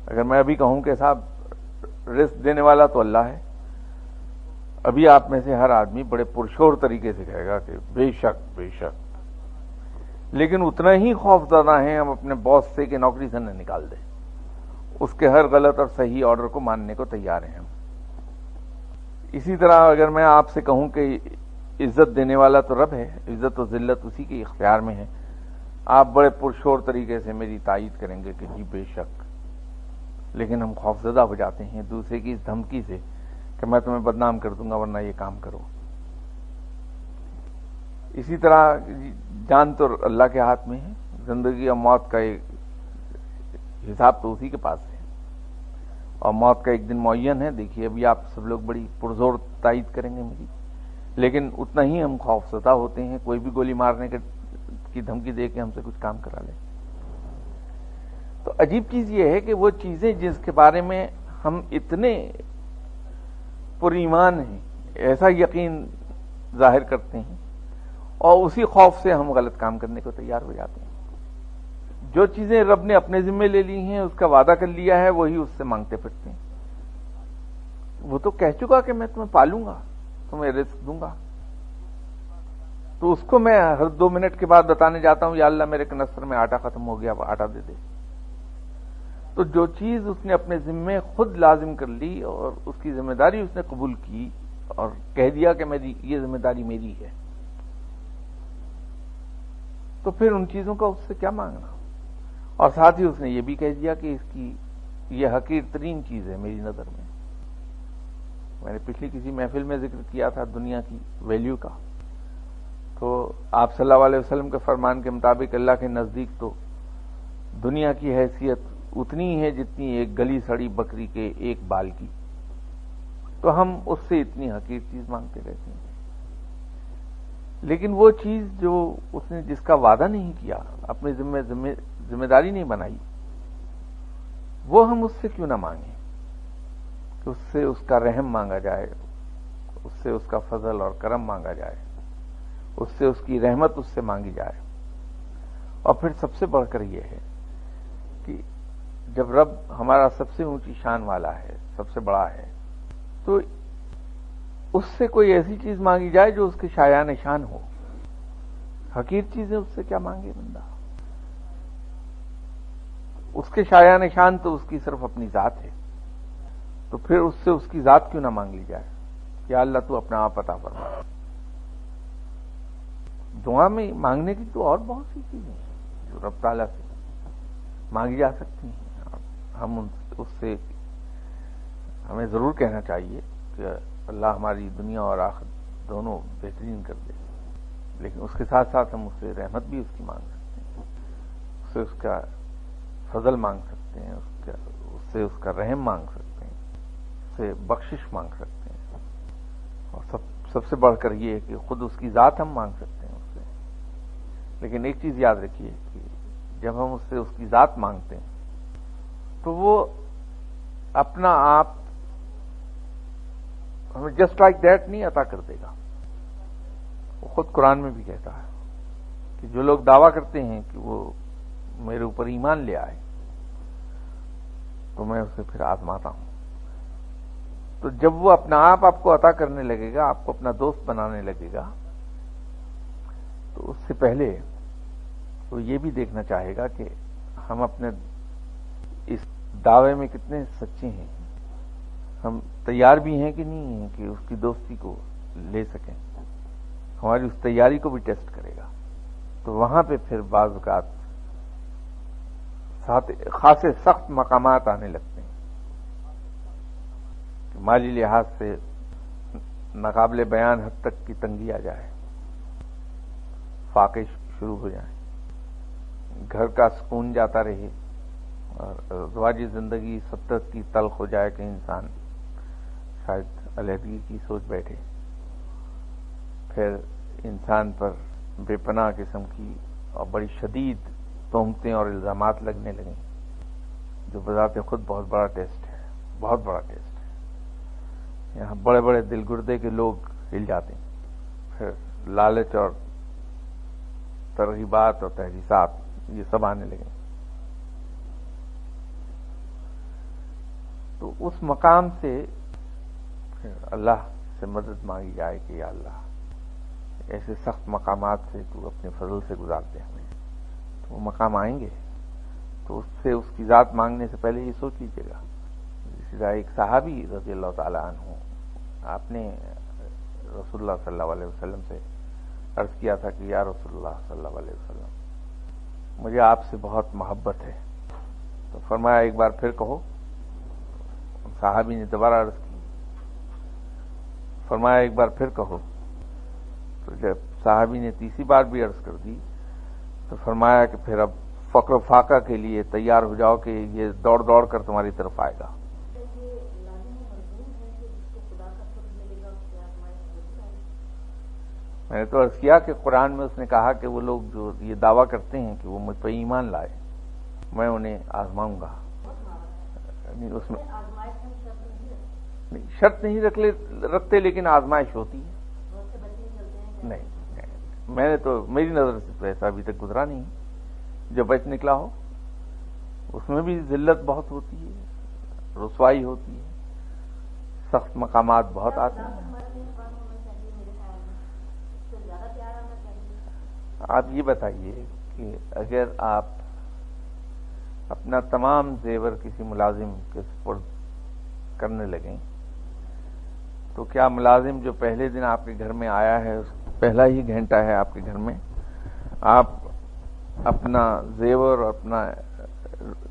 اگر میں ابھی کہوں کہ صاحب رزق دینے والا تو اللہ ہے، ابھی آپ میں سے ہر آدمی بڑے پرشور طریقے سے کہے گا کہ بے شک بے شک، لیکن اتنا ہی خوف زدہ ہیں ہم اپنے باس سے کہ نوکری سے نہ نکال دیں، اس کے ہر غلط اور صحیح آرڈر کو ماننے کو تیار ہیں ہم۔ اسی طرح اگر میں آپ سے کہوں کہ عزت دینے والا تو رب ہے، عزت و ذلت اسی کے اختیار میں ہے، آپ بڑے پرشور طریقے سے میری تائید کریں گے کہ جی بے شک، لیکن ہم خوفزدہ ہو جاتے ہیں دوسرے کی اس دھمکی سے کہ میں تمہیں بدنام کر دوں گا ورنہ یہ کام کرو۔ اسی طرح جان تو اللہ کے ہاتھ میں ہے، زندگی اور موت کا ایک حساب تو اسی کے پاس ہے، اور موت کا ایک دن معین ہے۔ دیکھیے ابھی آپ سب لوگ بڑی پرزور تائید کریں گے میری، لیکن اتنا ہی ہم خوفزدہ ہوتے ہیں کوئی بھی گولی مارنے کی دھمکی دے کے ہم سے کچھ کام کرا لے۔ تو عجیب چیز یہ ہے کہ وہ چیزیں جس کے بارے میں ہم اتنے پر ایمان ہیں، ایسا یقین ظاہر کرتے ہیں، اور اسی خوف سے ہم غلط کام کرنے کو تیار ہو جاتے ہیں۔ جو چیزیں رب نے اپنے ذمے لے لی ہیں، اس کا وعدہ کر لیا ہے، وہی اس سے مانگتے پھرتے ہیں۔ وہ تو کہہ چکا کہ میں تمہیں پالوں گا، تمہیں رزق دوں گا، تو اس کو میں ہر 2 منٹ کے بعد بتانے جاتا ہوں یا اللہ میرے کنستر میں آٹا ختم ہو گیا، آٹا دے دے۔ تو جو چیز اس نے اپنے ذمے خود لازم کر لی اور اس کی ذمہ داری اس نے قبول کی اور کہہ دیا کہ یہ ذمہ داری میری ہے، تو پھر ان چیزوں کا اس سے کیا مانگنا؟ اور ساتھ ہی اس نے یہ بھی کہہ دیا کہ اس کی یہ حقیر ترین چیز ہے میری نظر میں۔ میں نے پچھلی کسی محفل میں ذکر کیا تھا دنیا کی ویلیو کا، تو آپ صلی اللہ علیہ وسلم کے فرمان کے مطابق اللہ کے نزدیک تو دنیا کی حیثیت اتنی ہے جتنی ایک گلی سڑی بکری کے ایک بال کی، تو ہم اس سے اتنی حقیر چیز مانگتے رہتے ہیں۔ لیکن وہ چیز جو اس نے جس کا وعدہ نہیں کیا، اپنے ذمہ داری نہیں بنائی، وہ ہم اس سے کیوں نہ مانگیں کہ اس سے اس کا رحم مانگا جائے، اس سے اس کا فضل اور کرم مانگا جائے، اس سے اس کی رحمت اس سے مانگی جائے۔ اور پھر سب سے بڑھ کر یہ ہے کہ جب رب ہمارا سب سے اونچی شان والا ہے، سب سے بڑا ہے، تو اس سے کوئی ایسی چیز مانگی جائے جو اس کے شایان شان ہو۔ حقیر چیزیں اس سے کیا مانگے بندہ؟ اس کے شایان شان تو اس کی صرف اپنی ذات ہے، تو پھر اس سے اس کی ذات کیوں نہ مانگ لی جائے؟ یا اللہ تو اپنا آپ عطا فرما۔ دعا میں مانگنے کی تو اور بہت سی چیزیں ہیں جو رب تعالیٰ سے مانگی جا سکتی ہیں، ہم اس سے ہمیں ضرور کہنا چاہیے کہ اللہ ہماری دنیا اور آخرت دونوں بہترین کر دے، لیکن اس کے ساتھ ساتھ ہم اس سے رحمت بھی اس کی مانگ سکتے ہیں، اس سے اس کا فضل مانگ سکتے ہیں، اس سے اس کا رحم مانگ سکتے ہیں، اس سے بخشش مانگ سکتے ہیں، اور سب سے بڑھ کر یہ ہے کہ خود اس کی ذات ہم مانگ سکتے ہیں اس سے۔ لیکن ایک چیز یاد رکھیے کہ جب ہم اس سے اس کی ذات مانگتے ہیں تو وہ اپنا آپ ہمیں جسٹ لائک دیٹ نہیں عطا کر دے گا۔ وہ خود قرآن میں بھی کہتا ہے کہ جو لوگ دعویٰ کرتے ہیں کہ وہ میرے اوپر ایمان لے آئے تو میں اسے پھر آزماتا ہوں۔ تو جب وہ اپنا آپ کو عطا کرنے لگے گا، آپ کو اپنا دوست بنانے لگے گا، تو اس سے پہلے وہ یہ بھی دیکھنا چاہے گا کہ ہم اپنے اس دعوے میں کتنے سچے ہیں، ہم تیار بھی ہیں کہ نہیں ہیں کہ اس کی دوستی کو لے سکیں۔ ہماری اس تیاری کو بھی ٹیسٹ کرے گا، تو وہاں پہ پھر بعض اوقات خاصے سخت مقامات آنے لگتے ہیں کہ مالی لحاظ سے ناقابل بیان حد تک کی تنگی آ جائے، فاقے شروع ہو جائیں، گھر کا سکون جاتا رہے، اور ازدواجی زندگی سطت کی تلخ ہو جائے کہ انسان شاید علیحدگی کی سوچ بیٹھے، پھر انسان پر بے پناہ قسم کی اور بڑی شدید تہمتیں اور الزامات لگنے لگیں، جو بذات خود بہت بڑا ٹیسٹ ہے، بہت بڑا ٹیسٹ ہے۔ یہاں بڑے بڑے دل گردے کے لوگ ہل جاتے ہیں، پھر لالچ اور ترغیبات اور تحریصات یہ سب آنے لگے۔ تو اس مقام سے اللہ سے مدد مانگی جائے کہ یا اللہ ایسے سخت مقامات سے تو اپنے فضل سے گزارتے ہمیں، تو وہ مقام آئیں گے تو اس سے اس کی ذات مانگنے سے پہلے یہ سوچ لیجیے گا. اسی طرح ایک صحابی رضی اللہ تعالی عنہ، آپ نے رسول اللہ صلی اللہ علیہ وسلم سے عرض کیا تھا کہ یا رسول اللہ صلی اللہ علیہ وسلم مجھے آپ سے بہت محبت ہے، تو فرمایا ایک بار پھر کہو. صحابی نے دوبارہ عرض کی، فرمایا ایک بار پھر کہو. تو جب صحابی نے تیسری بار بھی عرض کر دی تو فرمایا کہ پھر اب فقر و فاقہ کے لیے تیار ہو جاؤ کہ یہ دوڑ دوڑ کر تمہاری طرف آئے گا. میں نے تو عرض کیا کہ قرآن میں اس نے کہا کہ وہ لوگ جو یہ دعویٰ کرتے ہیں کہ وہ مجھ پہ ایمان لائے میں انہیں آزماؤں گا. اس میں شرط نہیں رکھتے لیکن آزمائش ہوتی ہے. نہیں میں نے تو میری نظر سے تو ایسا ابھی تک گزرا نہیں جو بچ نکلا ہو. اس میں بھی ذلت بہت ہوتی ہے، رسوائی ہوتی ہے، سخت مقامات بہت آتے ہیں. آپ یہ بتائیے کہ اگر آپ اپنا تمام زیور کسی ملازم کے سپرد کرنے لگیں تو کیا ملازم جو پہلے دن آپ کے گھر میں آیا ہے، پہلا ہی گھنٹہ ہے آپ کے گھر میں، آپ اپنا زیور اور اپنا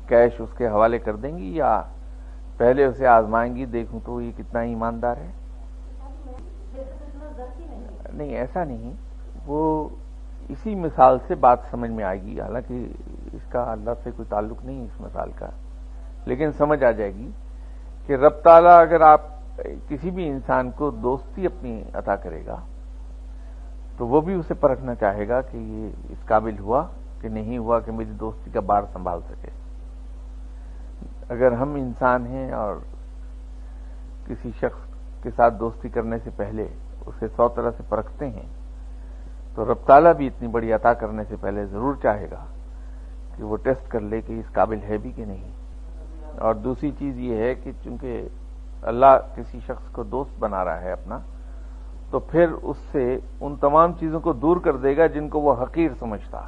کیش اس کے حوالے کر دیں گی یا پہلے اسے آزمائیں گی دیکھوں تو یہ کتنا ایماندار ہے؟ نہیں ایسا نہیں، وہ اسی مثال سے بات سمجھ میں آئے گی. حالانکہ اس کا اللہ سے کوئی تعلق نہیں اس مثال کا، لیکن سمجھ آ جائے گی کہ رب تعالیٰ اگر آپ کسی بھی انسان کو دوستی اپنی عطا کرے گا تو وہ بھی اسے پرکھنا چاہے گا کہ یہ اس قابل ہوا کہ نہیں ہوا کہ میری دوستی کا بار سنبھال سکے. اگر ہم انسان ہیں اور کسی شخص کے ساتھ دوستی کرنے سے پہلے اسے 100 طرح سے پرکھتے ہیں تو رب تعالیٰ بھی اتنی بڑی عطا کرنے سے پہلے ضرور چاہے گا کہ وہ ٹیسٹ کر لے کہ اس قابل ہے بھی کہ نہیں. اور دوسری چیز یہ ہے کہ چونکہ اللہ کسی شخص کو دوست بنا رہا ہے اپنا، تو پھر اس سے ان تمام چیزوں کو دور کر دے گا جن کو وہ حقیر سمجھتا.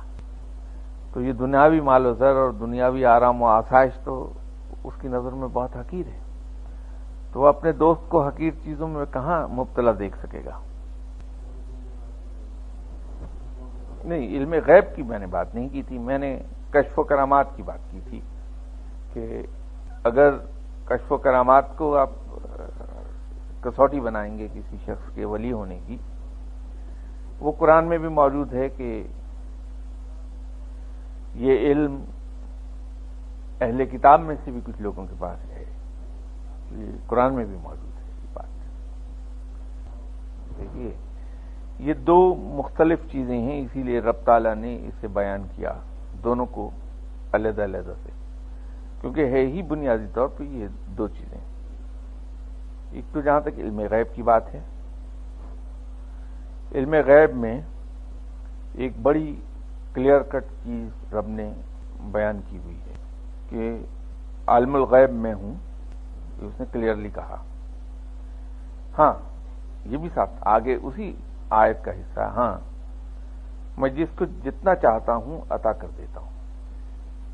تو یہ دنیاوی مال و زر اور دنیاوی آرام و آسائش تو اس کی نظر میں بہت حقیر ہے، تو وہ اپنے دوست کو حقیر چیزوں میں کہاں مبتلا دیکھ سکے گا. نہیں، علم غیب کی میں نے بات نہیں کی تھی، میں نے کشف و کرامات کی بات کی تھی کہ اگر کشف و کرامات کو آپ کسوٹی بنائیں گے کسی شخص کے ولی ہونے کی، وہ قرآن میں بھی موجود ہے کہ یہ علم اہل کتاب میں سے بھی کچھ لوگوں کے پاس ہے. یہ قرآن میں بھی موجود ہے یہ بات. دیکھیے یہ دو مختلف چیزیں ہیں، اسی لیے رب تعالیٰ نے اسے بیان کیا دونوں کو علیحدہ علیحدہ سے، کیونکہ ہے ہی بنیادی طور پہ یہ دو چیزیں. ایک تو جہاں تک علم غیب کی بات ہے، علم غیب میں ایک بڑی کلیئر کٹ چیز رب نے بیان کی ہوئی ہے کہ عالم الغیب میں ہوں، یہ اس نے کلیئرلی کہا. ہاں یہ بھی ساتھ آگے اسی آیت کا حصہ ہے، ہاں میں جس کو جتنا چاہتا ہوں عطا کر دیتا ہوں.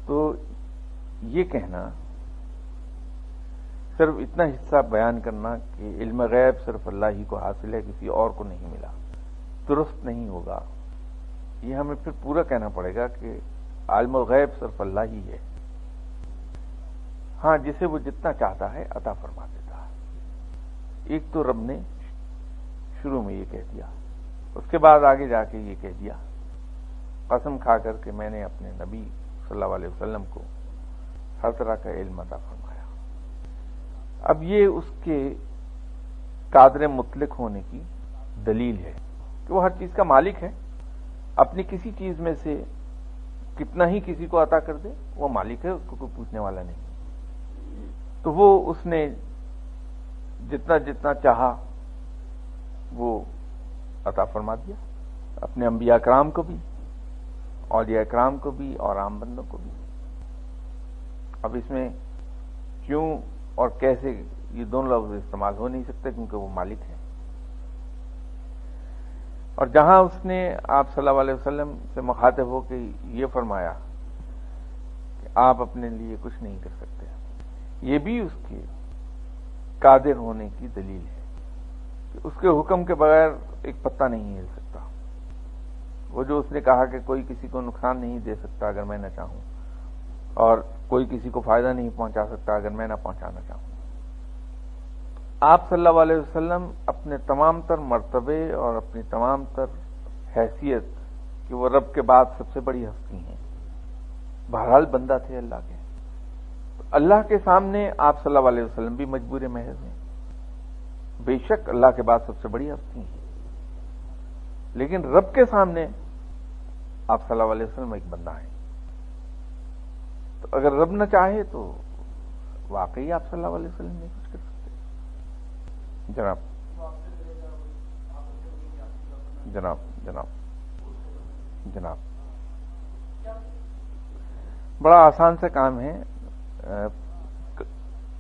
تو یہ کہنا، صرف اتنا حصہ بیان کرنا کہ علم غیب صرف اللہ ہی کو حاصل ہے، کسی اور کو نہیں ملا، درست نہیں ہوگا. یہ ہمیں پھر پورا کہنا پڑے گا کہ عالم الغیب صرف اللہ ہی ہے. ہاں جسے وہ جتنا چاہتا ہے عطا فرما دیتا ہے. ایک تو رب نے شروع میں یہ کہہ دیا، اس کے بعد آگے جا کے یہ کہہ دیا قسم کھا کر کہ میں نے اپنے نبی صلی اللہ علیہ وسلم کو ہر طرح کا علم عطا فرمایا. اب یہ اس کے قادر مطلق ہونے کی دلیل ہے کہ وہ ہر چیز کا مالک ہے. اپنی کسی چیز میں سے کتنا ہی کسی کو عطا کر دے وہ مالک ہے، اس کو کوئی پوچھنے والا نہیں. تو وہ اس نے جتنا جتنا چاہا وہ عطا فرما دیا، اپنے انبیاء کرام کو بھی، اولیاء کرام کو بھی، اور عام بندوں کو بھی. اب اس میں کیوں اور کیسے، یہ دونوں لفظ استعمال ہو نہیں سکتے کیونکہ وہ مالک ہے۔ اور جہاں اس نے آپ صلی اللہ علیہ وسلم سے مخاطب ہو کے یہ فرمایا کہ آپ اپنے لیے کچھ نہیں کر سکتے، یہ بھی اس کے قادر ہونے کی دلیل ہے کہ اس کے حکم کے بغیر ایک پتہ نہیں ہل سکتا۔ وہ جو اس نے کہا کہ کوئی کسی کو نقصان نہیں دے سکتا اگر میں نہ چاہوں، اور کوئی کسی کو فائدہ نہیں پہنچا سکتا اگر میں نہ پہنچانا چاہوں۔ آپ صلی اللہ علیہ وسلم اپنے تمام تر مرتبے اور اپنی تمام تر حیثیت کہ وہ رب کے بعد سب سے بڑی ہستی ہیں، بہرحال بندہ تھے اللہ کے، تو اللہ کے سامنے آپ صلی اللہ علیہ وسلم بھی مجبور محض ہیں، بے شک اللہ کے بعد سب سے بڑی ہستی ہیں، لیکن رب کے سامنے آپ صلی اللہ علیہ وسلم ایک بندہ ہے۔ تو اگر رب نہ چاہے تو واقعی آپ صلی اللہ علیہ وسلم نہیں کچھ کر سکتے۔ جناب جناب جناب جناب بڑا آسان سا کام ہے۔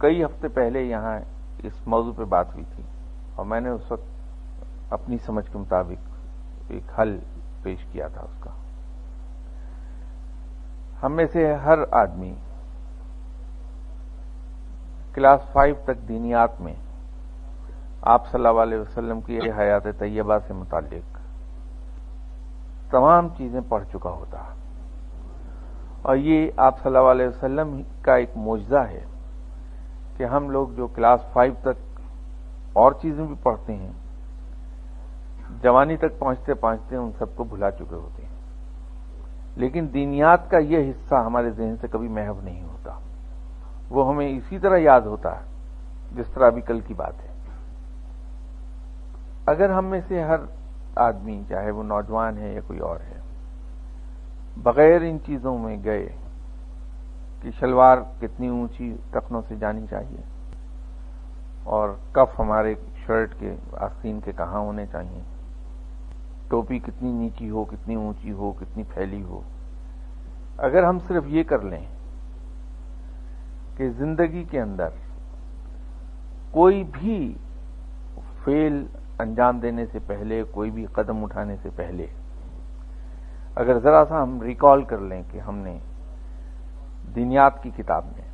کئی ہفتے پہلے یہاں اس موضوع پہ بات ہوئی تھی اور میں نے اس وقت اپنی سمجھ کے مطابق ایک حل پیش کیا تھا اس کا۔ ہم میں سے ہر آدمی کلاس 5 تک دینیات میں آپ صلی اللہ علیہ وسلم کی حیات طیبہ سے متعلق تمام چیزیں پڑھ چکا ہوتا، اور یہ آپ صلی اللہ علیہ وسلم کا ایک معجزہ ہے کہ ہم لوگ جو کلاس 5 تک اور چیزیں بھی پڑھتے ہیں، جوانی تک پہنچتے پہنچتے ان سب کو بھلا چکے ہوتے ہیں، لیکن دینیات کا یہ حصہ ہمارے ذہن سے کبھی محو نہیں ہوتا، وہ ہمیں اسی طرح یاد ہوتا ہے جس طرح ابھی کل کی بات ہے۔ اگر ہم میں سے ہر آدمی، چاہے وہ نوجوان ہے یا کوئی اور ہے، بغیر ان چیزوں میں گئے کہ شلوار کتنی اونچی ٹخنوں سے جانی چاہیے اور کف ہمارے شرٹ کے آستین کے کہاں ہونے چاہیے، ٹوپی کتنی نیچی ہو، کتنی اونچی ہو، کتنی پھیلی ہو، اگر ہم صرف یہ کر لیں کہ زندگی کے اندر کوئی بھی فعل انجام دینے سے پہلے، کوئی بھی قدم اٹھانے سے پہلے اگر ذرا سا ہم ریکال کر لیں کہ ہم نے دینیات کی کتاب میں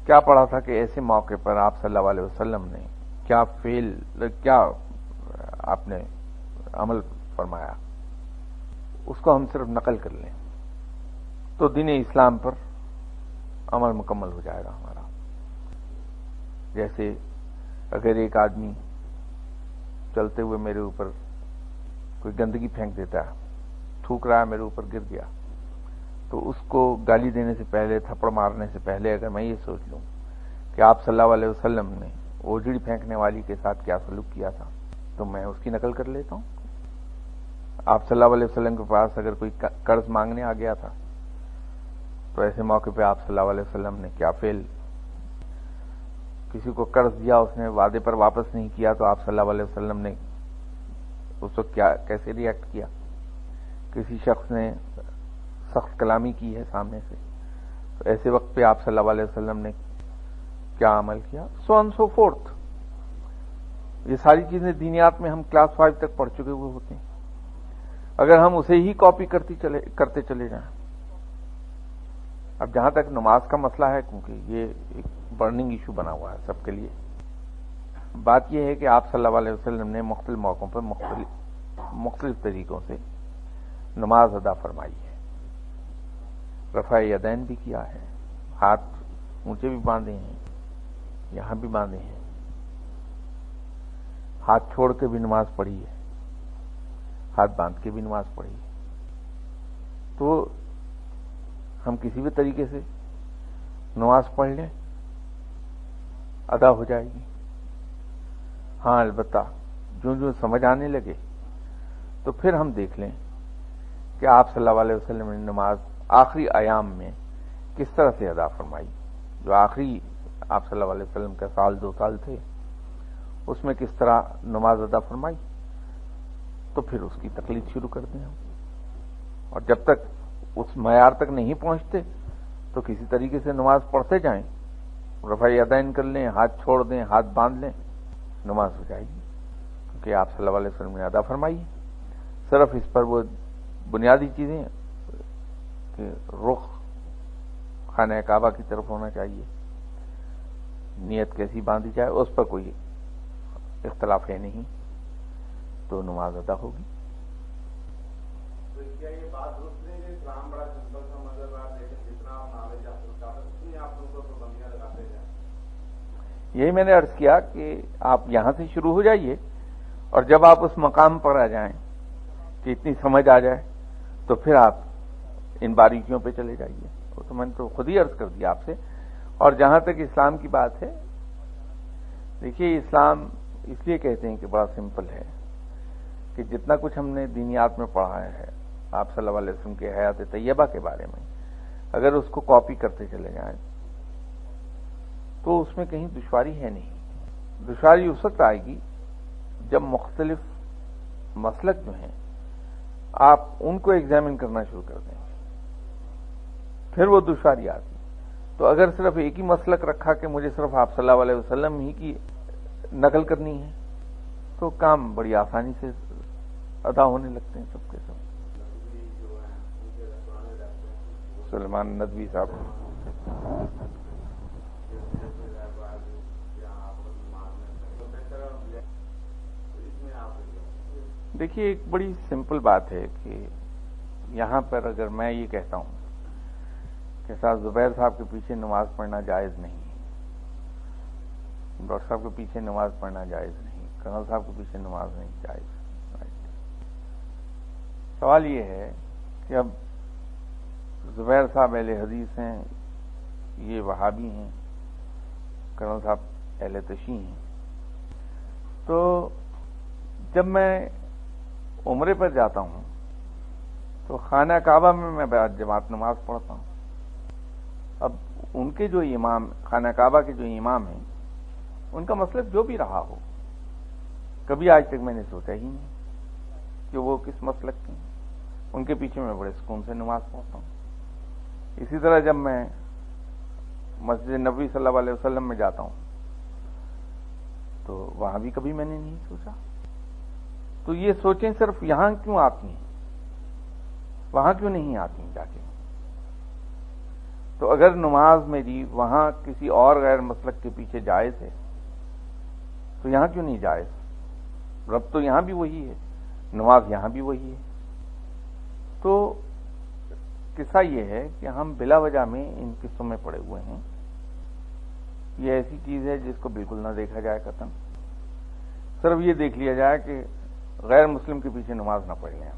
کیا پڑھا تھا کہ ایسے موقع پر آپ صلی اللہ علیہ وسلم نے کیا کیا آپ نے عمل فرمایا، اس کو ہم صرف نقل کر لیں تو دین اسلام پر عمل مکمل ہو جائے گا ہمارا۔ جیسے اگر ایک آدمی چلتے ہوئے میرے اوپر کوئی گندگی پھینک دیتا ہے، تھوک رہا ہے، میرے اوپر گر گیا، تو اس کو گالی دینے سے پہلے، تھپڑ مارنے سے پہلے اگر میں یہ سوچ لوں کہ آپ صلی اللہ علیہ وسلم نے اوجڑی پھینکنے والی کے ساتھ کیا سلوک کیا تھا تو میں اس کی نقل کر لیتا ہوں۔ آپ صلی اللہ علیہ وسلم کے پاس اگر کوئی قرض مانگنے آ گیا تھا تو ایسے موقع پہ آپ صلی اللہ علیہ وسلم نے کیا فعل، کسی کو قرض دیا، اس نے وعدے پر واپس نہیں کیا تو آپ صلی اللہ علیہ وسلم نے اس وقت کیسے ری ایکٹ کیا، کسی شخص نے سخت کلامی کی ہے سامنے سے تو ایسے وقت پہ آپ صلی اللہ علیہ وسلم نے کیا عمل کیا، سو آن سو فورتھ۔ یہ ساری چیزیں دینیات میں ہم کلاس 5 تک پڑھ چکے ہوئے ہوتے ہیں، اگر ہم اسے ہی کاپی کرتے چلے جائیں۔ اب جہاں تک نماز کا مسئلہ ہے، کیونکہ یہ ایک برننگ ایشو بنا ہوا ہے سب کے لیے، بات یہ ہے کہ آپ صلی اللہ علیہ وسلم نے مختلف موقعوں پر مختلف طریقوں سے نماز ادا فرمائی ہے، رفع یدین بھی کیا ہے، ہاتھ اونچے بھی باندھے ہیں، یہاں بھی باندھے ہیں، ہاتھ چھوڑ کے بھی نماز پڑھی ہے، ہاتھ باندھ کے بھی نماز پڑھی ہے۔ تو ہم کسی بھی طریقے سے نماز پڑھ لیں، ادا ہو جائے گی۔ ہاں البتہ جو سمجھ آنے لگے تو پھر ہم دیکھ لیں کہ آپ صلی اللہ علیہ وسلم نے نماز آخری ایام میں کس طرح سے ادا فرمائی، جو آخری آپ صلی اللہ علیہ وسلم کا 1-2 سال تھے اس میں کس طرح نماز ادا فرمائی، تو پھر اس کی تقلید شروع کر دیں ہم، اور جب تک اس معیار تک نہیں پہنچتے تو کسی طریقے سے نماز پڑھتے جائیں رفع یدین کر لیں، ہاتھ چھوڑ دیں، ہاتھ باندھ لیں، نماز ہو جائے گی، کیونکہ آپ صلی اللہ علیہ وسلم نے ادا فرمائی ہے۔ صرف اس پر وہ بنیادی چیزیں کہ رخ خانہ کعبہ کی طرف ہونا چاہیے، نیت کیسی باندھی جائے اس پر کوئی اختلاف ہے نہیں، تو نماز ادا ہوگی۔ تو کیا یہ بات درست نہیں کہ اسلام بڑا سمپل سا مذہب ہے، لیکن جتنا آپ نالج حاصل کرتے ہیں اتنی آپ ان کو پابندیاں لگاتے جائیں؟ یہی میں نے عرض کیا کہ آپ یہاں سے شروع ہو جائیے، اور جب آپ اس مقام پر آ جائیں کہ اتنی سمجھ آ جائے تو پھر آپ ان باریکیوں پہ چلے جائیے۔ وہ تو میں نے تو خود ہی عرض کر دیا آپ سے۔ اور جہاں تک اسلام کی بات ہے، دیکھیے اسلام اس لیے کہتے ہیں کہ بڑا سمپل ہے کہ جتنا کچھ ہم نے دینیات میں پڑھا ہے آپ صلی اللہ علیہ وسلم کے حیات طیبہ کے بارے میں، اگر اس کو کاپی کرتے چلے جائیں تو اس میں کہیں دشواری ہے نہیں۔ دشواری اس وقت آئے گی جب مختلف مسلک جو ہیں آپ ان کو ایگزامن کرنا شروع کر دیں، پھر وہ دشواری آتی۔ تو اگر صرف ایک ہی مسلک رکھا کہ مجھے صرف آپ صلی اللہ علیہ وسلم ہی کی نقل کرنی ہے تو کام بڑی آسانی سے ادا ہونے لگتے ہیں سب کے سب۔ سلمان ندوی صاحب دیکھیے ایک بڑی سمپل بات ہے کہ یہاں پر اگر میں یہ کہتا ہوں کہ صاحب زبیر صاحب کے پیچھے نماز پڑھنا جائز نہیں، ڈاکٹر صاحب کے پیچھے نماز پڑھنا جائز نہیں، کرنل صاحب کے پیچھے نماز نہیں جائز۔ سوال یہ ہے کہ اب زبیر صاحب اہل حدیث ہیں، یہ وہابی ہیں، کرنل صاحب اہل تشیع ہیں، تو جب میں عمرے پر جاتا ہوں تو خانہ کعبہ میں جماعت نماز پڑھتا ہوں۔ اب ان کے جو امام، خانہ کعبہ کے جو امام ہیں، ان کا مسلک جو بھی رہا ہو، کبھی آج تک میں نے سوچا ہی نہیں کہ وہ کس مسلک کے ہیں، ان کے پیچھے میں بڑے سکون سے نماز پڑھتا ہوں۔ اسی طرح جب میں مسجد نبوی صلی اللہ علیہ وسلم میں جاتا ہوں تو وہاں بھی کبھی میں نے نہیں سوچا۔ تو یہ سوچیں صرف یہاں کیوں آتی ہیں، وہاں کیوں نہیں آتی ہیں جا کے؟ تو اگر نماز میری وہاں کسی اور غیر مسلک کے پیچھے جائز ہے تو یہاں کیوں نہیں جائز؟ رب تو یہاں بھی وہی ہے، نماز یہاں بھی وہی ہے۔ تو قصہ یہ ہے کہ ہم بلا وجہ میں ان قصوں میں پڑے ہوئے ہیں۔ یہ ایسی چیز ہے جس کو بالکل نہ دیکھا جائے قطعاً، صرف یہ دیکھ لیا جائے کہ غیر مسلم کے پیچھے نماز نہ پڑھ لیں،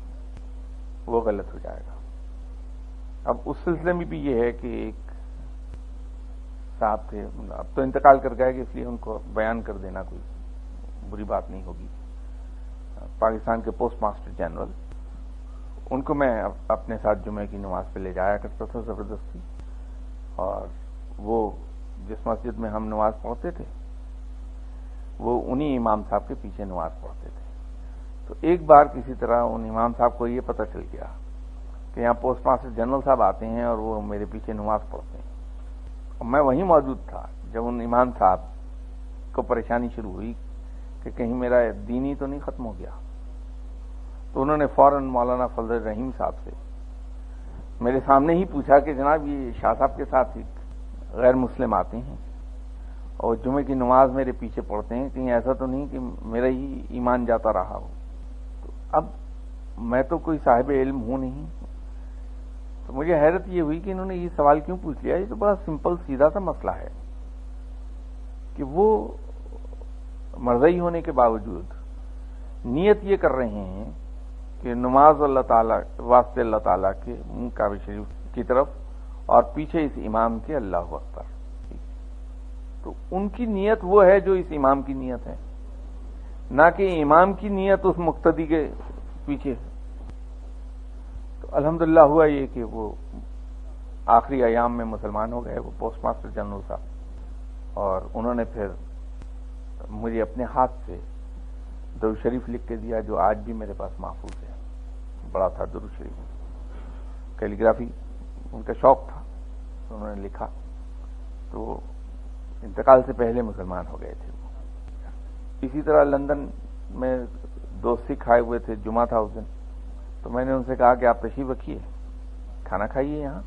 وہ غلط ہو جائے گا۔ اب اس سلسلے میں بھی یہ ہے کہ ایک صاحب تھے، اب تو انتقال کر گئے کہ اس لیے ان کو بیان کر دینا کوئی بری بات نہیں ہوگی، پاکستان کے پوسٹ ماسٹر جنرل، ان کو میں اپنے ساتھ جمعے کی نماز پہ لے جایا کرتا تھا زبردستی، اور وہ جس مسجد میں ہم نماز پڑھتے تھے وہ انہی امام صاحب کے پیچھے نماز پڑھتے تھے۔ تو ایک بار کسی طرح ان امام صاحب کو یہ پتہ چل گیا کہ یہاں پوسٹ ماسٹر جنرل صاحب آتے ہیں اور وہ میرے پیچھے نماز پڑھتے ہیں، اور میں وہیں موجود تھا جب ان امام صاحب کو پریشانی شروع ہوئی کہ کہیں میرا دین ہی تو نہیں ختم ہو گیا۔ تو انہوں نے فوراً مولانا فضل الرحیم صاحب سے میرے سامنے ہی پوچھا کہ جناب یہ شاہ صاحب کے ساتھ غیر مسلم آتے ہیں اور جمعے کی نماز میرے پیچھے پڑھتے ہیں، کہیں ایسا تو نہیں کہ میرا ہی ایمان جاتا رہا ہو؟ تو اب میں تو کوئی صاحب علم ہوں نہیں، تو مجھے حیرت یہ ہوئی کہ انہوں نے یہ سوال کیوں پوچھ لیا۔ یہ تو بڑا سمپل سیدھا سا مسئلہ ہے کہ وہ مرضی ہونے کے باوجود نیت یہ کر رہے ہیں کہ نماز اللہ تعالیٰ واسطے اللہ تعالیٰ کے منہ کعبہ شریف کی طرف اور پیچھے اس امام کے اللہ اکبر، تو ان کی نیت وہ ہے جو اس امام کی نیت ہے، نہ کہ امام کی نیت اس مقتدی کے پیچھے۔ تو الحمدللہ ہوا یہ کہ وہ آخری ایام میں مسلمان ہو گئے، وہ پوسٹ ماسٹر جنرل صاحب، اور انہوں نے پھر مجھے اپنے ہاتھ سے درود شریف لکھ کے دیا جو آج بھی میرے پاس محفوظ ہے۔ بڑا تھا درود شریف، کیلیگرافی ان کا شوق تھا، تو انہوں نے لکھا، تو انتقال سے پہلے مسلمان ہو گئے تھے وہ۔ اسی طرح لندن میں 2 سکھ آئے ہوئے تھے، جمعہ تھا اس دن، تو میں نے ان سے کہا کہ آپ تشریف رکھیے، کھانا کھائیے، یہاں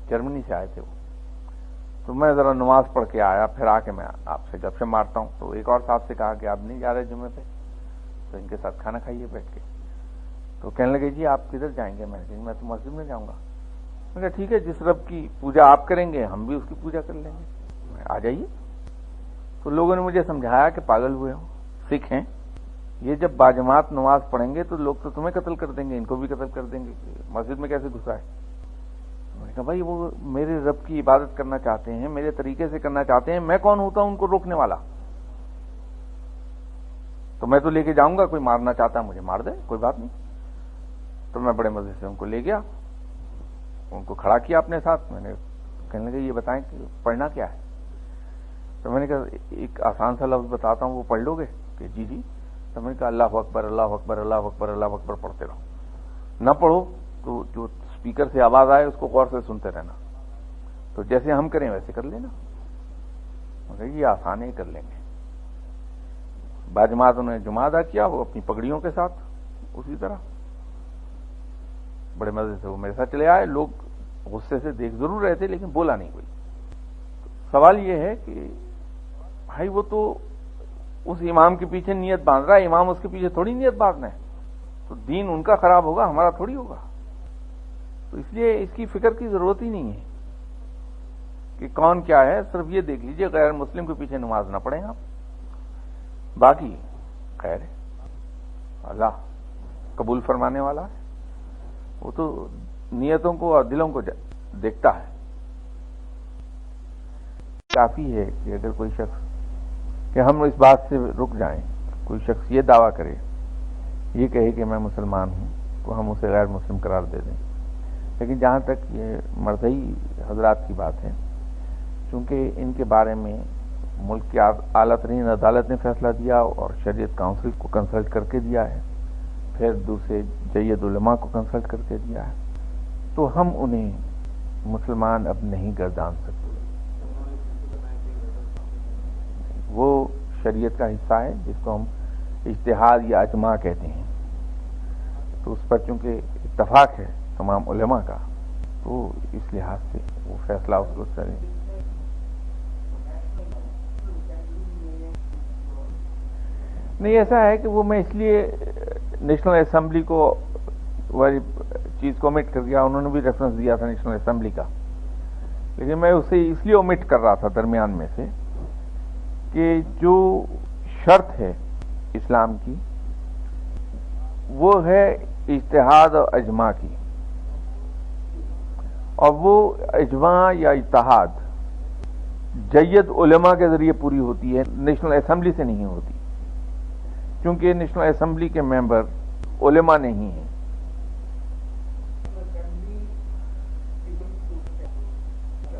جرمنی سے آئے تھے وہ۔ تو میں ذرا نماز پڑھ کے آیا، پھر آ کے میں آپ سے گپ شپ مارتا ہوں۔ تو ایک اور صاحب سے کہا کہ آپ نہیں جا رہے جمعے پہ، تو ان کے ساتھ کھانا کھائیے بیٹھ کے۔ تو کہنے لگے جی آپ کدھر جائیں گے؟ میں نے کہا میں تو مسجد میں جاؤں گا۔ میں کہا ٹھیک ہے، جس رب کی پوجا آپ کریں گے ہم بھی اس کی پوجا کر لیں گے، آ جائیے۔ تو لوگوں نے مجھے سمجھایا کہ پاگل ہوئے ہو، سکھ ہیں یہ، جب باجماعت نماز پڑھیں گے تو لوگ تو تمہیں قتل کر دیں گے، ان کو بھی قتل کر دیں گے، مسجد میں کیسے گھسا ہے؟ میں نے کہا بھائی وہ میرے رب کی عبادت کرنا چاہتے ہیں، میرے طریقے سے کرنا چاہتے ہیں، میں کون ہوتا ہوں ان کو روکنے والا؟ تو میں تو لے کے جاؤں گا، کوئی مارنا چاہتا ہے مجھے مار دے، کوئی بات نہیں۔ تو میں بڑے مزے سے ان کو لے گیا، ان کو کھڑا کیا اپنے ساتھ۔ میں نے کہنے لگے یہ بتائیں کہ پڑھنا کیا ہے؟ تو میں نے کہا ایک آسان سا لفظ بتاتا ہوں، وہ پڑھ لو گے؟ کہ جی جی۔ تو میں نے کہا اللہ اکبر اللہ اکبر اللہ اکبر اللہ اکبر پڑھتے رہو، نہ پڑھو تو جو اسپیکر سے آواز آئے اس کو غور سے سنتے رہنا، تو جیسے ہم کریں ویسے کر لینا۔ میں نے کہا یہ آسان ہے، کر لیں گے۔ باجماعت انہوں نے جمعہ ادا کیا، وہ اپنی پگڑیوں کے ساتھ اسی طرح بڑے مزے سے وہ میرے ساتھ چلے آئے۔ لوگ غصے سے دیکھ ضرور رہے تھے لیکن بولا نہیں کوئی۔ سوال یہ ہے کہ بھائی وہ تو اس امام کے پیچھے نیت باندھ رہا ہے، امام اس کے پیچھے تھوڑی نیت باندھنا ہے، تو دین ان کا خراب ہوگا، ہمارا تھوڑی ہوگا۔ تو اس لیے اس کی فکر کی ضرورت ہی نہیں ہے کہ کون کیا ہے، صرف یہ دیکھ لیجئے غیر مسلم کے پیچھے نماز نہ پڑھیں آپ، باقی خیر ہے، اللہ قبول فرمانے والا ہے، وہ تو نیتوں کو اور دلوں کو دیکھتا ہے۔ کافی ہے کہ اگر کوئی شخص کہ ہم اس بات سے رک جائیں، کوئی شخص یہ دعویٰ کرے، یہ کہے کہ میں مسلمان ہوں، تو ہم اسے غیر مسلم قرار دے دیں۔ لیکن جہاں تک یہ مرضی حضرات کی بات ہے، چونکہ ان کے بارے میں ملک کی اعلیٰ ترین عدالت نے فیصلہ دیا اور شریعت کونسل کو کنسلٹ کر کے دیا ہے، پھر دوسرے جید علماء کو کنسلٹ کر کے دیا ہے، تو ہم انہیں مسلمان اب نہیں گردان سکتے۔ وہ شریعت کا حصہ ہے جس کو ہم اجتہاد یا اجماع کہتے ہیں، تو اس پر چونکہ اتفاق ہے تمام علماء کا، تو اس لحاظ سے وہ فیصلہ اس کو کریں۔ نہیں، ایسا ہے کہ وہ میں اس لیے نیشنل اسمبلی کو والی چیز کو omit کر دیا، انہوں نے بھی ریفرنس دیا تھا نیشنل اسمبلی کا، لیکن میں اسے اس لیے omit کر رہا تھا درمیان میں سے کہ جو شرط ہے اسلام کی وہ ہے اجتہاد اور اجماع کی، اور وہ اجماع یا اجتہاد جید علماء کے ذریعے پوری ہوتی ہے، نیشنل اسمبلی سے نہیں ہوتی، کیونکہ نیشنل اسمبلی کے ممبر علماء نہیں ہیں۔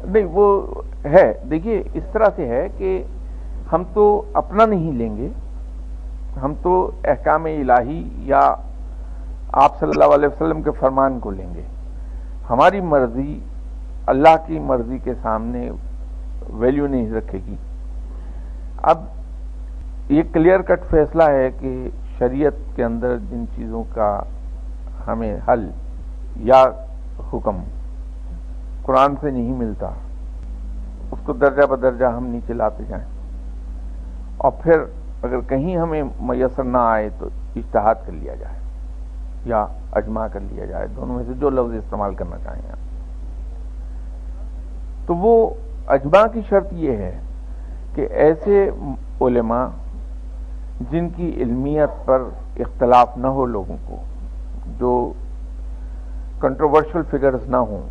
نہیں، وہ ہے، دیکھیے اس طرح سے ہے کہ ہم تو اپنا نہیں لیں گے، ہم تو احکام الہی یا آپ صلی اللہ علیہ وسلم کے فرمان کو لیں گے۔ ہماری مرضی اللہ کی مرضی کے سامنے ویلیو نہیں رکھے گی۔ اب یہ کلیئر کٹ فیصلہ ہے کہ شریعت کے اندر جن چیزوں کا ہمیں حل یا حکم قرآن سے نہیں ملتا، اس کو درجہ بدرجہ ہم نیچے لاتے جائیں، اور پھر اگر کہیں ہمیں میسر نہ آئے تو اجتہاد کر لیا جائے یا اجماع کر لیا جائے، دونوں میں سے جو لفظ استعمال کرنا چاہیں آپ۔ تو وہ اجماع کی شرط یہ ہے کہ ایسے علماء جن کی علمیت پر اختلاف نہ ہو، لوگوں کو جو کنٹروورشل فگرز نہ ہوں،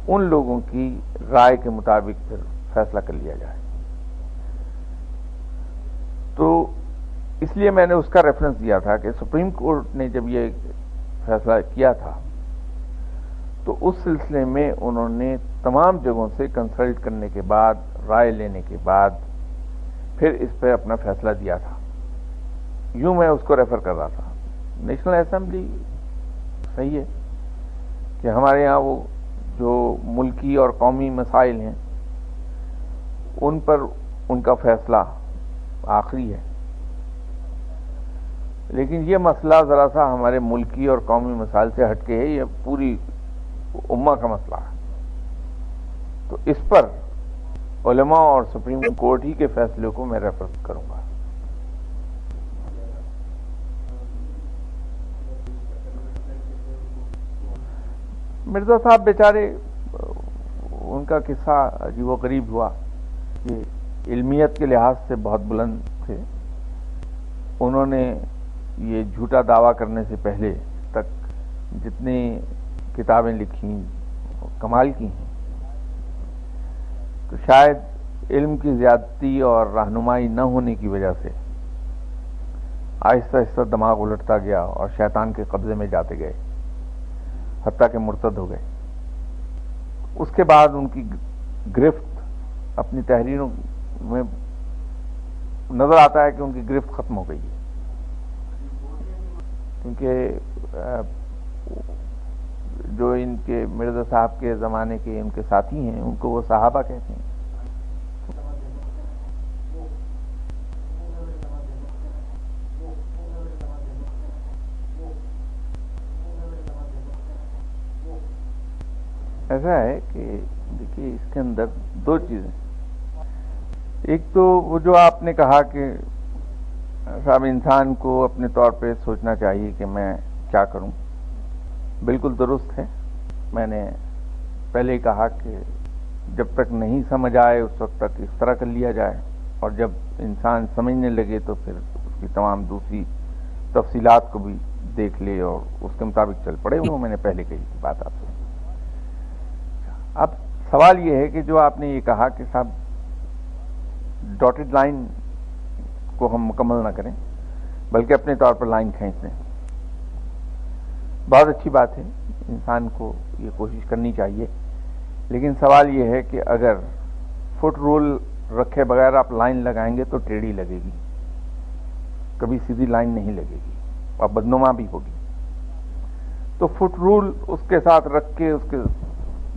ان لوگوں کی رائے کے مطابق پھر فیصلہ کر لیا جائے۔ تو اس لیے میں نے اس کا ریفرنس دیا تھا کہ سپریم کورٹ نے جب یہ فیصلہ کیا تھا تو اس سلسلے میں انہوں نے تمام جگہوں سے کنسلٹ کرنے کے بعد، رائے لینے کے بعد پھر اس پہ اپنا فیصلہ دیا تھا۔ یوں میں اس کو ریفر کر رہا تھا۔ نیشنل اسمبلی صحیح ہے کہ ہمارے ہاں وہ جو ملکی اور قومی مسائل ہیں ان پر ان کا فیصلہ آخری ہے. لیکن یہ مسئلہ ذرا سا ہمارے ملکی اور قومی مسائل سے ہٹ کے ہے، یہ پوری امہ کا مسئلہ ہے. تو اس پر علماء اور سپریم کورٹ ہی کے فیصلے کو میں ریفر کروں گا. مرزا صاحب بیچارے، ان کا قصہ عجیب و غریب ہوا کہ علمیت کے لحاظ سے بہت بلند تھے. انہوں نے یہ جھوٹا دعویٰ کرنے سے پہلے تک جتنی کتابیں لکھیں کمال کی ہیں. تو شاید علم کی زیادتی اور رہنمائی نہ ہونے کی وجہ سے آہستہ آہستہ دماغ الٹتا گیا اور شیطان کے قبضے میں جاتے گئے، حتیٰ کہ مرتد ہو گئے. اس کے بعد ان کی گرفت اپنی تحریروں میں نظر آتا ہے کہ ان کی گرفت ختم ہو گئی ہے، کیونکہ جو ان کے مرزا صاحب کے زمانے کے ان کے ساتھی ہیں ان کو وہ صحابہ کہتے ہیں. ایسا ہے کہ دیکھیے اس کے اندر دو چیزیں. ایک تو وہ جو آپ نے کہا کہ صاحب انسان کو اپنے طور پہ سوچنا چاہیے کہ میں کیا کروں، بالکل درست ہے. میں نے پہلے ہی کہا کہ جب تک نہیں سمجھ آئے اس وقت تک اس طرح کر لیا جائے، اور جب انسان سمجھنے لگے تو پھر اس کی تمام دوسری تفصیلات کو بھی دیکھ لے اور اس کے مطابق چل پڑے. وہ میں نے پہلے کہی تھی بات آپ سے. اب سوال یہ ہے کہ جو آپ نے یہ کہا کہ صاحب ڈاٹڈ لائن کو ہم مکمل نہ کریں بلکہ اپنے طور پر لائن کھینچ دیں. بہت اچھی بات ہے، انسان کو یہ کوشش کرنی چاہیے. لیکن سوال یہ ہے کہ اگر فٹ رول رکھے بغیر آپ لائن لگائیں گے تو ٹیڑھی لگے گی، کبھی سیدھی لائن نہیں لگے گی اور بدنما بھی ہوگی. تو فٹ رول اس کے ساتھ رکھ کے اس کے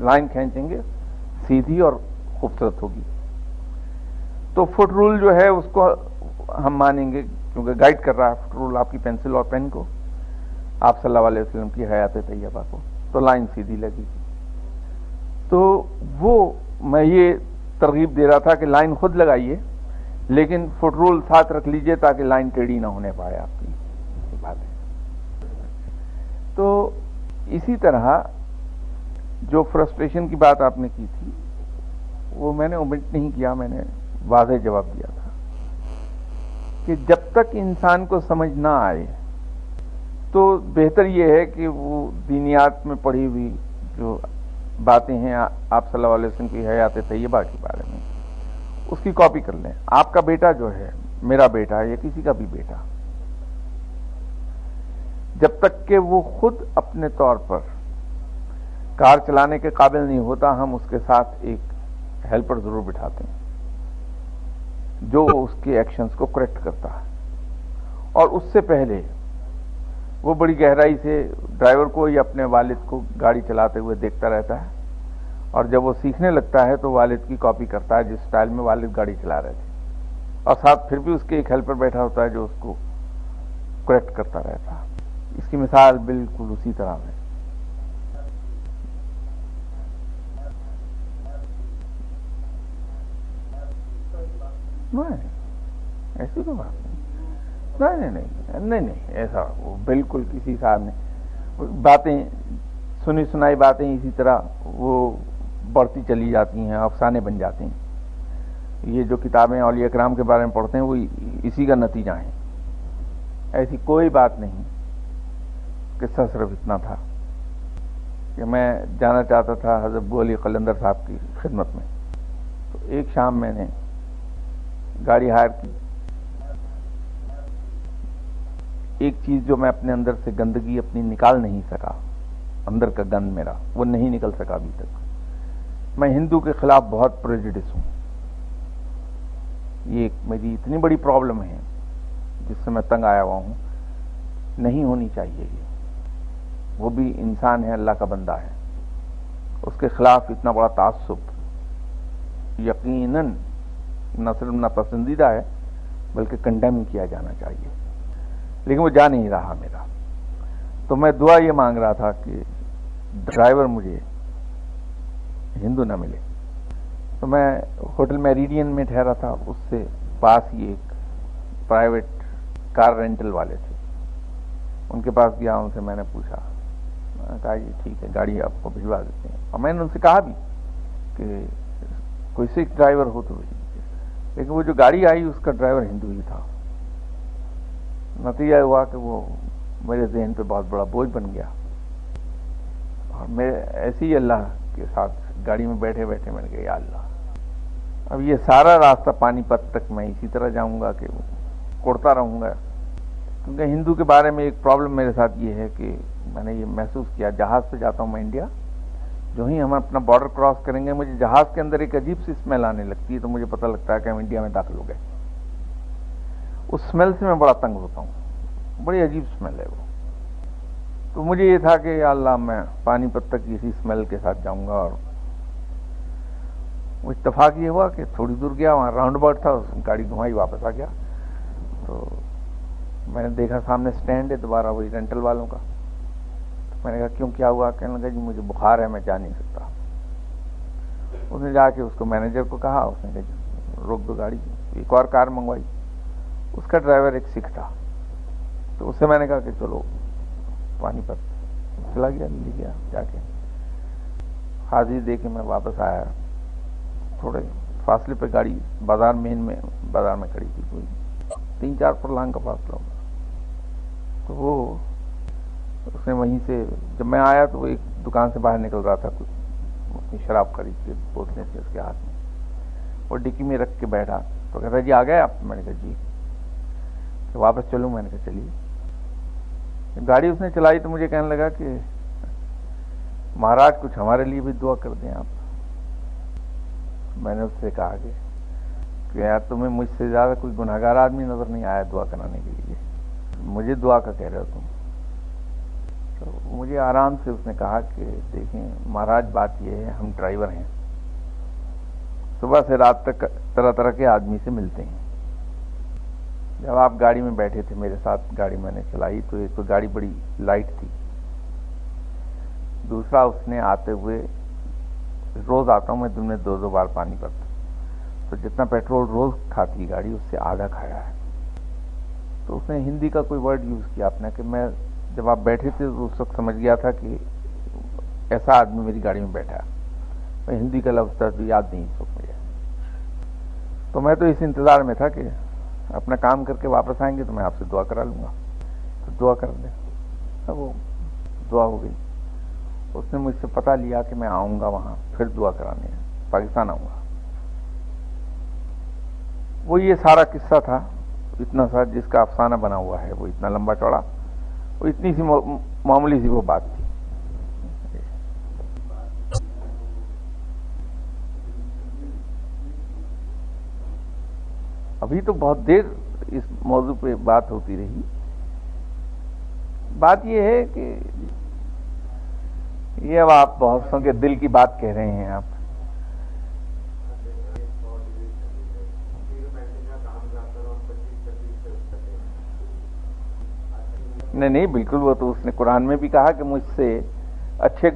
لائن کھینچیں گے، سیدھی اور خوبصورت ہوگی. تو فٹ رول جو ہے اس کو ہم مانیں گے کیونکہ گائیڈ کر رہا ہے فٹ رول آپ کی پینسل اور پین کو، آپ صلی اللہ علیہ وسلم کی حیات طیبہ کو، تو لائن سیدھی لگے گی. تو وہ میں یہ ترغیب دے رہا تھا کہ لائن خود لگائیے لیکن فٹ رول ساتھ رکھ لیجئے تاکہ لائن ٹیڑھی نہ ہونے پائے آپ کی. بات ہے. تو اسی طرح جو فرسٹریشن کی بات آپ نے کی تھی وہ میں نے اومٹ نہیں کیا، میں نے واضح جواب دیا تھا کہ جب تک انسان کو سمجھ نہ آئے تو بہتر یہ ہے کہ وہ دینیات میں پڑھی ہوئی جو باتیں ہیں آپ صلی اللہ علیہ وسلم کی حیات طیبہ کے بارے میں اس کی کاپی کر لیں. آپ کا بیٹا جو ہے، میرا بیٹا یا کسی کا بھی بیٹا، جب تک کہ وہ خود اپنے طور پر کار چلانے کے قابل نہیں ہوتا ہم اس کے ساتھ ایک ہیلپر ضرور بٹھاتے ہیں جو اس کے ایکشنز کو کریکٹ کرتا ہے. اور اس سے پہلے وہ بڑی گہرائی سے ڈرائیور کو یا اپنے والد کو گاڑی چلاتے ہوئے دیکھتا رہتا ہے، اور جب وہ سیکھنے لگتا ہے تو والد کی کاپی کرتا ہے جس سٹائل میں والد گاڑی چلا رہے تھے، اور ساتھ پھر بھی اس کے ایک ہیلپر بیٹھا ہوتا ہے جو اس کو کریکٹ کرتا رہتا ہے. اس کی مثال بالکل اسی طرح ہے. نہیں ایسی کوئی بات نہیں، ایسا وہ بالکل کسی صاحب نے باتیں سنی سنائی باتیں اسی طرح وہ بڑھتی چلی جاتی ہیں، افسانے بن جاتے ہیں. یہ جو کتابیں اولیاء کرام کے بارے میں پڑھتے ہیں وہ اسی کا نتیجہ ہیں. ایسی کوئی بات نہیں. قصہ صرف اتنا تھا کہ میں جانا چاہتا تھا حضرت ابو علی قلندر صاحب کی خدمت میں. تو ایک شام میں نے گاڑی ہائر کی. ایک چیز جو میں اپنے اندر سے گندگی اپنی نکال نہیں سکا، اندر کا گند میرا وہ نہیں نکل سکا ابھی تک. میں ہندو کے خلاف بہت پریجوڈس ہوں. یہ ایک میری اتنی بڑی پرابلم ہے جس سے میں تنگ آیا ہوا ہوں. نہیں ہونی چاہیے یہ. وہ بھی انسان ہے، اللہ کا بندہ ہے، اس کے خلاف اتنا بڑا تعصب یقیناً نہ صرف ناپسندیدہ ہے بلکہ کنڈیم کیا جانا چاہیے، لیکن وہ جا نہیں رہا میرا. تو میں دعا یہ مانگ رہا تھا کہ ڈرائیور مجھے ہندو نہ ملے. تو میں ہوٹل میریڈین میں ٹھہرا تھا، اس سے پاس ہی ایک پرائیویٹ کار رینٹل والے تھے، ان کے پاس گیا، ان سے میں نے پوچھا، میں نے کہا جی ٹھیک ہے گاڑی آپ کو بھجوا دیتے ہیں. اور میں نے ان سے کہا بھی کہ کوئی سکھ ڈرائیور ہو تو لیکن وہ جو گاڑی آئی اس کا ڈرائیور ہندو ہی تھا. نتیجہ ہوا کہ وہ میرے ذہن پہ بہت بڑا بوجھ بن گیا، اور میں ایسے ہی اللہ کے ساتھ گاڑی میں بیٹھے بیٹھے میں نے کہا یا اللہ، اب یہ سارا راستہ پانی پت تک میں اسی طرح جاؤں گا کہ کوڑتا رہوں گا. کیونکہ ہندو کے بارے میں ایک پرابلم میرے ساتھ یہ ہے کہ میں نے یہ محسوس کیا، جہاز پہ جاتا ہوں میں انڈیا، جو ہی ہم اپنا بارڈر کراس کریں گے مجھے جہاز کے اندر ایک عجیب سی اسمیل آنے لگتی ہے، تو مجھے پتہ لگتا ہے کہ ہم انڈیا میں داخل ہو گئے. اس اسمیل سے میں بڑا تنگ ہوتا ہوں، بڑی عجیب اسمیل ہے وہ. تو مجھے یہ تھا کہ یا اللہ میں پانی پت تک اسی اسمیل کے ساتھ جاؤں گا. اور وہ اتفاق یہ ہوا کہ تھوڑی دور گیا، وہاں راؤنڈ اباؤٹ تھا، گاڑی گھمائی واپس آ گیا. تو میں نے دیکھا سامنے سٹینڈ ہے دوبارہ وہی رینٹل والوں کا. میں نے کہا کیوں کیا ہوا؟ کہنے لگا جی مجھے بخار ہے میں جا نہیں سکتا. اس نے جا کے اس کو مینیجر کو کہا، اس نے کہا جی روک دو گاڑی. ایک اور کار منگوائی، اس کا ڈرائیور ایک سکھ تھا. تو اس سے میں نے کہا کہ چلو پانی پت چلا گیا، لے گیا. جا کے حاضری دے کے میں واپس آیا. تھوڑے فاصلے پہ گاڑی بازار میں کھڑی تھی، کوئی 3-4 فرلانگ کا فاصلہ ہوگا. تو وہ اس نے وہیں سے جب میں آیا تو وہ ایک دکان سے باہر نکل رہا تھا، کچھ اپنی شراب خرید کے بوتلیں تھیں اس کے ہاتھ میں، اور ڈکی میں رکھ کے بیٹھا. تو کہتا جی آ گئے آپ؟ میں نے کہا جی. کہ واپس چلوں؟ میں نے کہا چلیے. گاڑی اس نے چلائی تو مجھے کہنے لگا کہ مہاراج کچھ ہمارے لیے بھی دعا کر دیں آپ. میں نے اس سے کہا کہ یار تمہیں مجھ سے زیادہ کوئی گناہگار آدمی نظر نہیں آیا دعا کرانے کے لیے، مجھے دعا کا کہہ رہے ہو تم. تو مجھے آرام سے اس نے کہا کہ دیکھیں مہاراج بات یہ ہے ہم ڈرائیور ہیں، صبح سے رات تک طرح طرح کے آدمی سے ملتے ہیں. جب آپ گاڑی میں بیٹھے تھے میرے ساتھ، گاڑی میں نے چلائی تو ایک تو گاڑی بڑی لائٹ تھی، دوسرا اس نے آتے ہوئے، روز آتا ہوں میں دن میں 2 بار پانی پت، تو جتنا پیٹرول روز کھاتی گاڑی اس سے آدھا کھایا ہے. تو اس نے ہندی کا کوئی ورڈ یوز کیا اپنا کہ میں جب آپ بیٹھے تھے تو اس وقت سمجھ گیا تھا کہ ایسا آدمی میری گاڑی میں بیٹھا ہے. میں ہندی کا لفظ تھا تو یاد نہیں اس وقت مجھے. تو میں تو اس انتظار میں تھا کہ اپنا کام کر کے واپس آئیں گے تو میں آپ سے دعا کرا لوں گا. تو دعا کر دیں. اب وہ دعا ہو گئی. اس نے مجھ سے پتہ لیا کہ میں آؤں گا وہاں پھر دعا کرانے، پاکستان آؤں گا. وہ یہ سارا قصہ تھا، اتنا سا جس کا افسانہ بنا ہوا ہے، وہ اتنا لمبا چوڑا، وہ اتنی سی معمولی سی وہ بات تھی. ابھی تو بہت دیر اس موضوع پہ بات ہوتی رہی. بات یہ ہے کہ یہ اب آپ بہت سو کے دل کی بات کہہ رہے ہیں آپ. نہیں بالکل، وہ تو اس نے قرآن میں بھی کہا کہ مجھ سے اچھے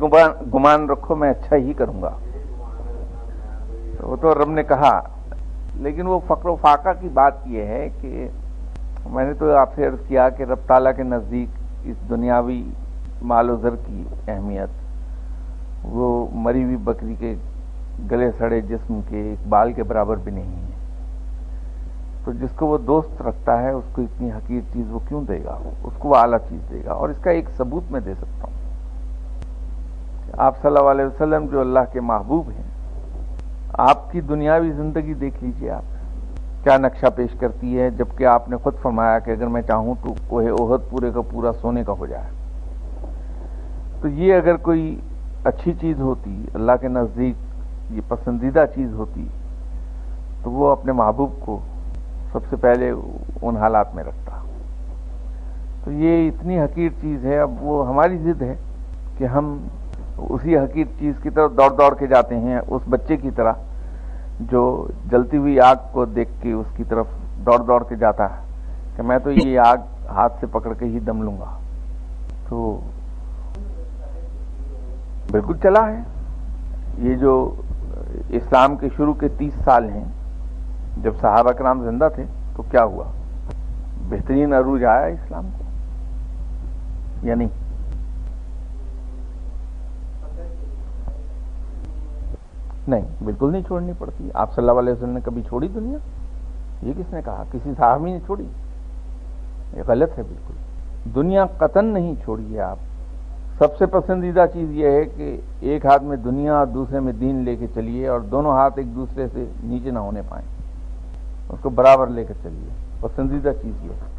گمان رکھو میں اچھا ہی کروں گا. وہ تو رب نے کہا. لیکن وہ فقر و فاقہ کی بات یہ ہے کہ میں نے تو آپ سے عرض کیا کہ رب تعالیٰ کے نزدیک اس دنیاوی مال و زر کی اہمیت وہ مری ہوئی بکری کے گلے سڑے جسم کے ایک بال کے برابر بھی نہیں ہے. تو جس کو وہ دوست رکھتا ہے اس کو اتنی حقیر چیز وہ کیوں دے گا؟ اس کو وہ اعلیٰ چیز دے گا. اور اس کا ایک ثبوت میں دے سکتا ہوں. آپ صلی اللہ علیہ وسلم جو اللہ کے محبوب ہیں، آپ کی دنیاوی زندگی دیکھ لیجئے آپ کیا نقشہ پیش کرتی ہے، جبکہ آپ نے خود فرمایا کہ اگر میں چاہوں تو کوہ احد پورے کا پورا سونے کا ہو جائے. تو یہ اگر کوئی اچھی چیز ہوتی، اللہ کے نزدیک یہ پسندیدہ چیز ہوتی، تو وہ اپنے محبوب کو سب سے پہلے ان حالات میں رکھتا. تو یہ اتنی حقیر چیز ہے. اب وہ ہماری ضد ہے کہ ہم اسی حقیر چیز کی طرف دوڑ کے جاتے ہیں، اس بچے کی طرح جو جلتی ہوئی آگ کو دیکھ کے اس کی طرف دوڑ دوڑ کے جاتا ہے کہ میں تو یہ آگ ہاتھ سے پکڑ کے ہی دم لوں گا. تو بالکل چلا ہے. یہ جو اسلام کے شروع کے 30 سال ہیں، جب صحابہ کرام زندہ تھے تو کیا ہوا؟ بہترین عروج آیا اسلام کو یا نہیں؟ نہیں، بالکل نہیں چھوڑنی پڑتی. آپ صلی اللہ علیہ وسلم نے کبھی چھوڑی دنیا؟ یہ کس نے کہا؟ کسی صحابی نے چھوڑی؟ یہ غلط ہے بالکل. دنیا قطعاً نہیں چھوڑی ہے آپ. سب سے پسندیدہ چیز یہ ہے کہ ایک ہاتھ میں دنیا اور دوسرے میں دین لے کے چلیے، اور دونوں ہاتھ ایک دوسرے سے نیچے نہ ہونے پائیں. اس کو برابر لے کر چلیے. پسندیدہ چیز یہ ہے.